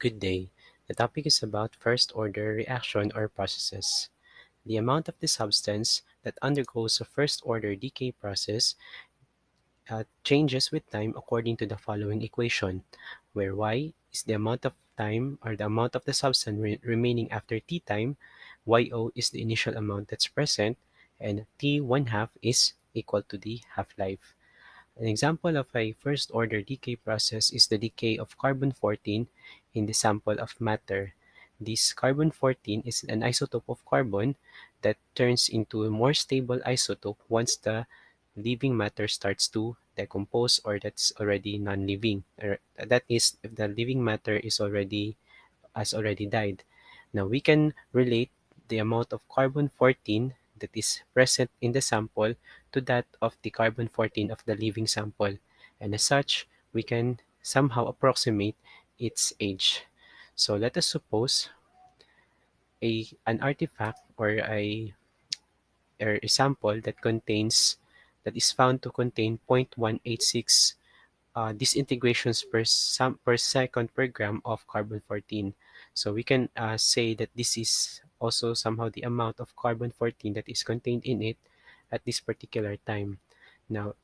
Good day. The topic is about first-order reaction or processes. The amount of the substance that undergoes a first-order decay process changes with time according to the following equation, where y is the amount of time or the amount of the substance remaining after t time, yo is the initial amount that's present, and t 1/2 is equal to the half-life. An example of a first-order decay process is the decay of carbon-14 in the sample of matter. This carbon-14 is an isotope of carbon that turns into a more stable isotope once the living matter starts to decompose or that's already non-living. That is, if the living matter has already died. Now we can relate the amount of carbon-14 that is present in the sample to that of the carbon-14 of the living sample, and as such, we can somehow approximate its age. So let us suppose an artifact or a sample that is found to contain 0.186 disintegrations per second per gram of carbon-14. So we can say that this is also somehow the amount of carbon-14 that is contained in it at this particular time. Now,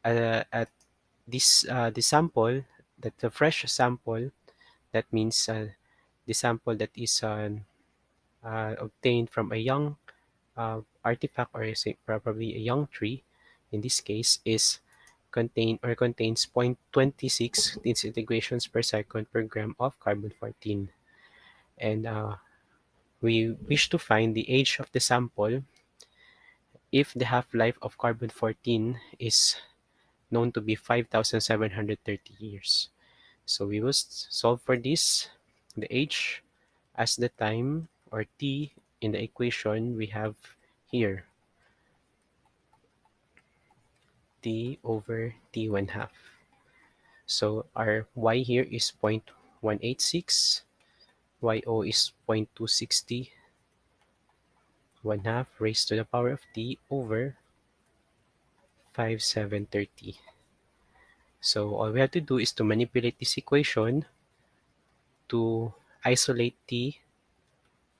at the sample, that the fresh sample, that means the sample that is obtained from a young artifact, or say probably a young tree, in this case, is contains 0.26 disintegrations per second per gram of carbon-14. And we wish to find the age of the sample if the half-life of carbon-14 is known to be 5,730 years. So we will solve for this. The age as the time, or t, in the equation we have here, t over t 1/2. So our y here is 0.186, yo is 0.260, 1/2 raised to the power of t over 5,730. So all we have to do is to manipulate this equation to isolate t.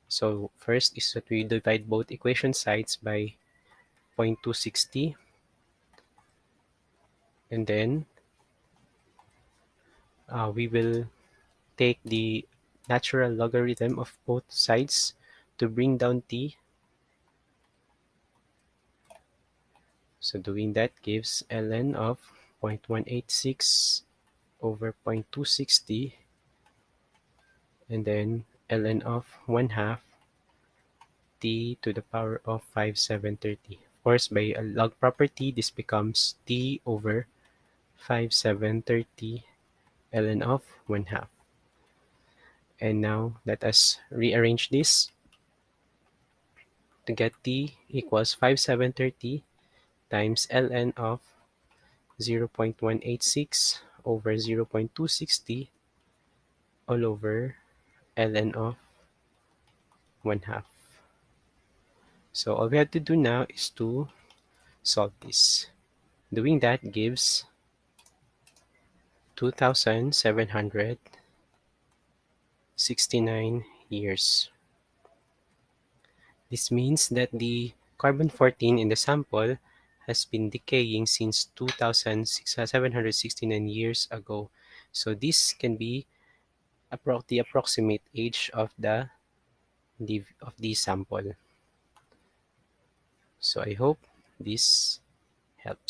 So first is that we divide both equation sides by 0.260, and then we will take the natural logarithm of both sides to bring down t. So doing that gives ln of 0.186 over 0.260, and then ln of 1/2 t to the power of 5,730. Of course, by a log property, this becomes t over 5,730 ln of 1/2. And now let us rearrange this to get t equals 5,730 times ln of 0.186 over 0.260 all over ln of 1/2. So all we have to do now is to solve this. Doing that gives 2,769 years. This means that the carbon-14 in the sample has been decaying since 2,769 years ago. So this can be the approximate age of the sample. So I hope this helps.